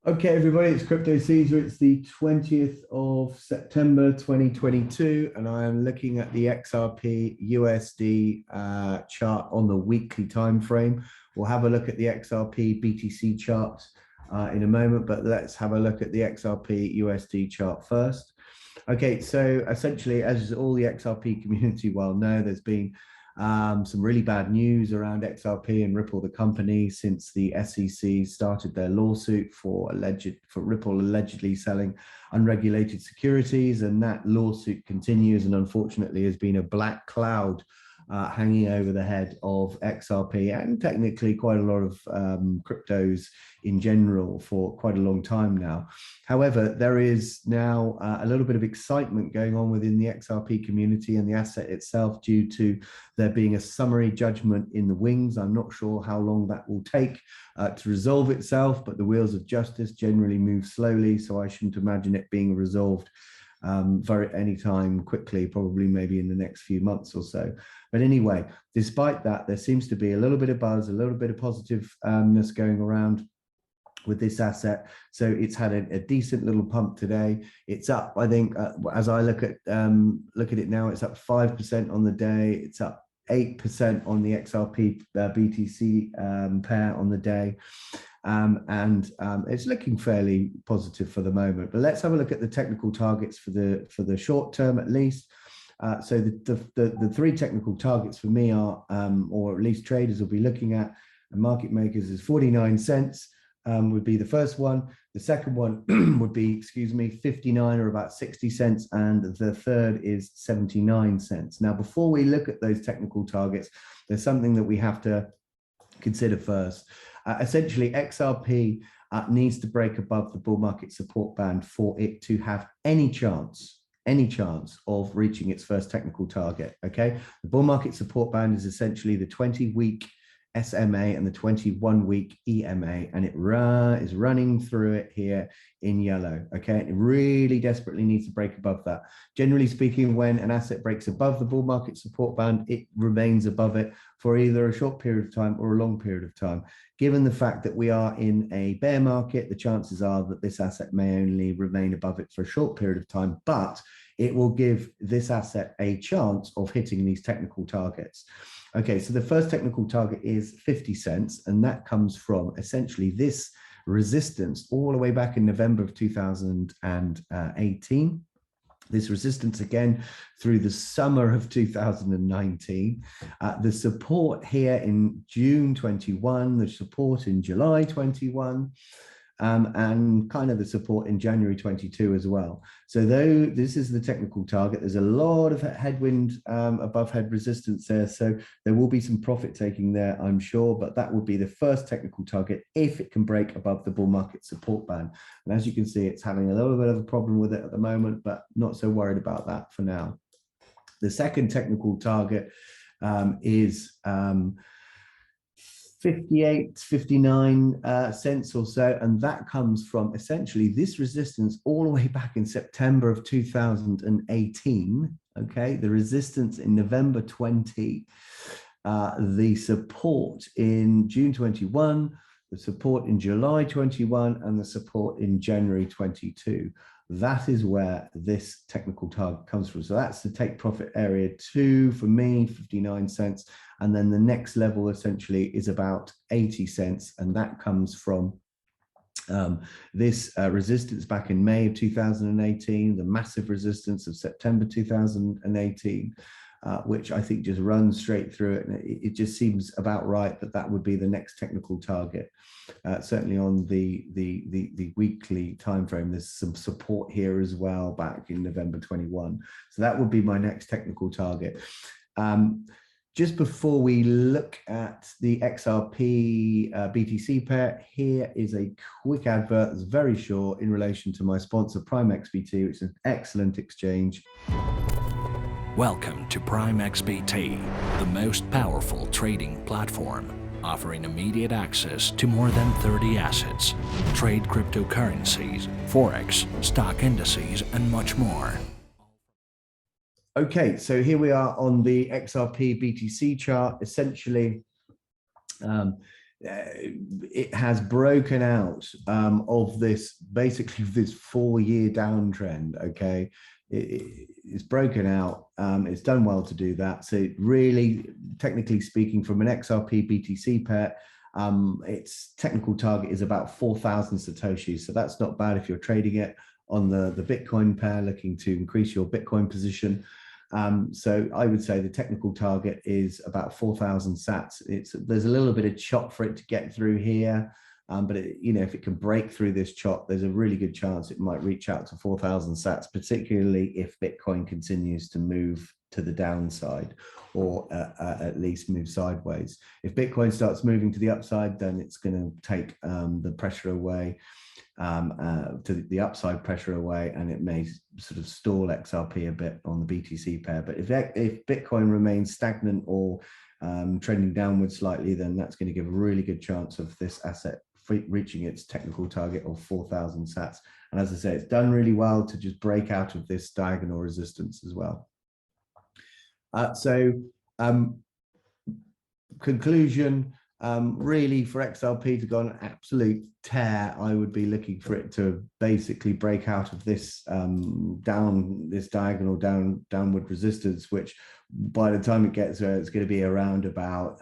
Okay, everybody, it's Crypto Caesar. It's the 20th of September 2022, and I am looking at the XRP USD chart on the weekly time frame. We'll have a look at the XRP BTC chart in a moment, but let's have a look at the XRP USD chart first. Okay, so essentially, as all the XRP community well know, there's been some really bad news around XRP and Ripple, the company, since the SEC started their lawsuit for Ripple allegedly selling unregulated securities, and that lawsuit continues and unfortunately has been a black cloud hanging over the head of XRP and technically quite a lot of cryptos in general for quite a long time now. However, there is now a little bit of excitement going on within the XRP community and the asset itself due to there being a summary judgment in the wings. I'm not sure how long that will take to resolve itself, but the wheels of justice generally move slowly, so I shouldn't imagine it being resolved anytime quickly, probably maybe in the next few months or so. But anyway, despite that, there seems to be a little bit of buzz, a little bit of positiveness going around with this asset. So it's had a decent little pump today. It's up, I think, as I look at it now, it's up 5% on the day. It's up 8% on the XRP BTC pair on the day. It's looking fairly positive for the moment. But let's have a look at the technical targets for the short term at least. So the three technical targets for me are, or at least traders will be looking at, and market makers, is 49 cents. Would be the first one. The second one would be, 59 or about 60 cents. And the third is 79 cents. Now, before we look at those technical targets, there's something that we have to consider first. Essentially, XRP needs to break above the bull market support band for it to have any chance of reaching its first technical target. Okay, the bull market support band is essentially the 20-week SMA and the 21-week EMA, and it is running through it here in yellow. Okay, it really desperately needs to break above that. Generally speaking, when an asset breaks above the bull market support band, it remains above it for either a short period of time or a long period of time. Given the fact that we are in a bear market, the chances are that this asset may only remain above it for a short period of time, but it will give this asset a chance of hitting these technical targets. Okay, so the first technical target is 50 cents, and that comes from essentially this resistance all the way back in November of 2018. This resistance again through the summer of 2019. The support here in June 21, the support in July 21. And kind of the support in January 22 as well. So though this is the technical target, there's a lot of headwind above head resistance there. So there will be some profit taking there, I'm sure, but that would be the first technical target if it can break above the bull market support band. And as you can see, it's having a little bit of a problem with it at the moment, but not so worried about that for now. The second technical target is 59 cents or so, and that comes from essentially this resistance all the way back in September of 2018. Okay, the resistance in November 20, the support in June 21, the support in July 21, and the support in January 22. That is where this technical target comes from. So that's the take profit area 2 for me, 59 cents. And then the next level essentially is about 80 cents. And that comes from this resistance back in May of 2018, the massive resistance of September 2018, which I think just runs straight through it. And it just seems about right that that would be the next technical target. Certainly on the weekly time frame, there's some support here as well back in November 21. So that would be my next technical target. Just before we look at the XRP BTC pair, here is a quick advert that's very short in relation to my sponsor, Prime XBT, which is an excellent exchange. Welcome to Prime XBT, the most powerful trading platform, offering immediate access to more than 30 assets, trade cryptocurrencies, forex, stock indices, and much more. Okay, so here we are on the XRP BTC chart. Essentially, it has broken out of this, basically this 4-year downtrend. Okay, it's broken out. It's done well to do that. So really, technically speaking, from an XRP BTC pair, its technical target is about 4,000 satoshis. So that's not bad if you're trading it on the Bitcoin pair, looking to increase your Bitcoin position. So I would say the technical target is about 4,000 sats. There's a little bit of chop for it to get through here, but if it can break through this chop, there's a really good chance it might reach out to 4,000 sats, particularly if Bitcoin continues to move to the downside, or at least move sideways. If Bitcoin starts moving to the upside, then it's going to take the pressure away, to the upside pressure away, and it may sort of stall XRP a bit on the BTC pair. But if Bitcoin remains stagnant or trending downwards slightly, then that's going to give a really good chance of this asset reaching its technical target of 4,000 sats. And as I say, it's done really well to just break out of this diagonal resistance as well. Conclusion, really for XRP to go on an absolute tear, I would be looking for it to basically break out of this diagonal downward resistance, which by the time it gets there, it's going to be around about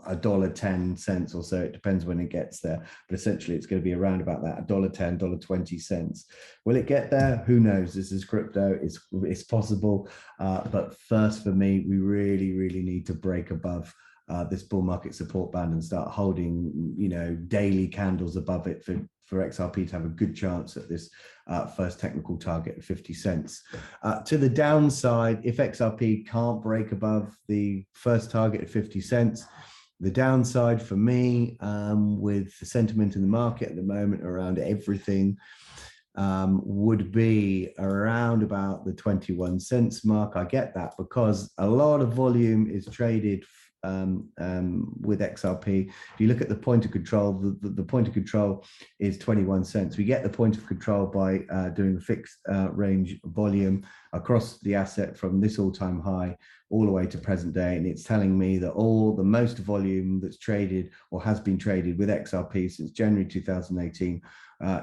$1.10 or so. It depends when it gets there, but essentially it's going to be around about that $1.10, $1.20. Will it get there? Who knows? This is crypto. It's possible, but first for me, we really need to break above this bull market support band and start holding, daily candles above it for XRP to have a good chance at this first technical target of 50 cents. To the downside, if XRP can't break above the first target of 50 cents, the downside for me, with the sentiment in the market at the moment around everything, would be around about the 21 cents mark. I get that because a lot of volume is traded with XRP. If you look at the point of control, the point of control is 21 cents. We get the point of control by doing a fixed range volume across the asset from this all-time high all the way to present day, and it's telling me that the most volume that's traded or has been traded with XRP since January 2018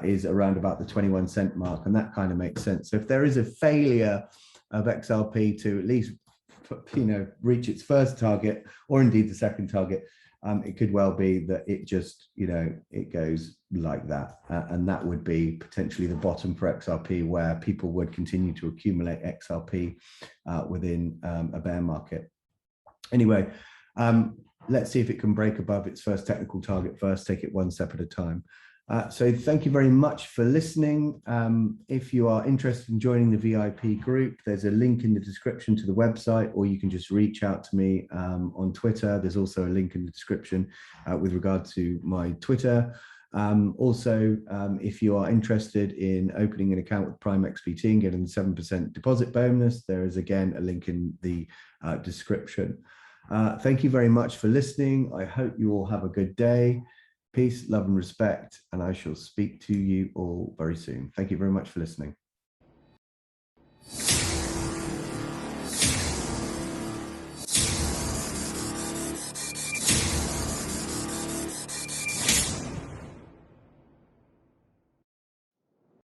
is around about the 21 cent mark, and that kind of makes sense. So if there is a failure of XRP to at least reach its first target, or indeed the second target, it could well be that it just it goes like that, and that would be potentially the bottom for XRP, where people would continue to accumulate XRP within a bear market. Anyway, let's see if it can break above its first technical target first, take it one step at a time. So thank you very much for listening. If you are interested in joining the VIP group, there's a link in the description to the website, or you can just reach out to me on Twitter. There's also a link in the description with regard to my Twitter. Also, if you are interested in opening an account with Prime XBT and getting the 7% deposit bonus, there is again a link in the description. Thank you very much for listening. I hope you all have a good day. Peace, love, and respect, and I shall speak to you all very soon. Thank you very much for listening.